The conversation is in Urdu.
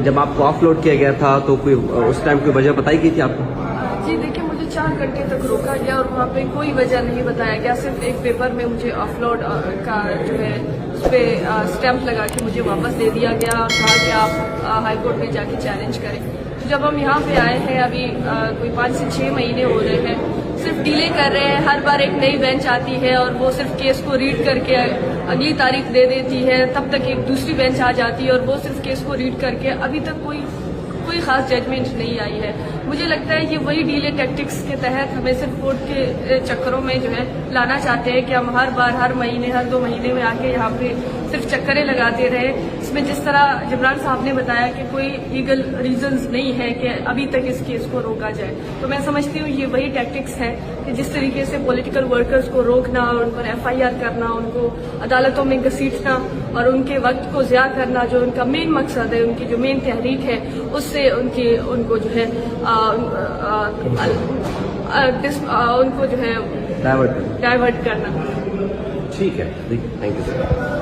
جب آپ کو آف لوڈ کیا گیا تھا تو کوئی اس ٹائم کوئی وجہ بتائی گئی تھی آپ کو؟ جی دیکھیے، مجھے 4 گھنٹے تک روکا گیا اور وہاں پہ کوئی وجہ نہیں بتایا گیا، صرف ایک پیپر میں مجھے آف لوڈ کا جو ہے اس پہ اسٹیمپ لگا کے مجھے واپس دے دیا گیا اور کہا کہ آپ ہائی کورٹ میں جا کے چیلنج کریں۔ جب ہم یہاں پہ آئے ہیں ابھی کوئی 5 سے 6 مہینے ہو رہے ہیں، صرف ڈیلے کر رہے ہیں، ہر بار ایک نئی بینچ آتی ہے اور وہ صرف کیس کو ریڈ کر کے اگلی تاریخ دے دیتی ہے، تب تک ایک دوسری بینچ آ جاتی ہے اور وہ صرف کیس کو ریڈ کر کے ابھی تک کوئی خاص ججمنٹ نہیں آئی ہے۔ مجھے لگتا ہے یہ وہی ڈیلے ٹیکٹکس کے تحت ہمیں صرف کورٹ کے چکروں میں جو ہے لانا چاہتے ہیں کہ ہم ہر بار ہر مہینے ہر 2 مہینے میں آ کے یہاں پہ صرف چکریں لگاتے رہے۔ اس میں جس طرح جبران صاحب نے بتایا کہ کوئی لیگل ریزنز نہیں ہے کہ ابھی تک اس کیس کو روکا جائے، تو میں سمجھتی ہوں یہ وہی ٹیکٹکس ہے کہ جس طریقے سے پولیٹیکل ورکرز کو روکنا اور ان پر FIR کرنا، ان کو عدالتوں میں گھسیٹنا اور ان کے وقت کو ضیاع کرنا، جو ان کا مین مقصد ہے، ان کی جو مین تحریک ہے، اس سے ان کو جو ہے ان کو جو ہے ڈائیورٹ کرنا۔ ٹھیک ہے، تھینک یو سر۔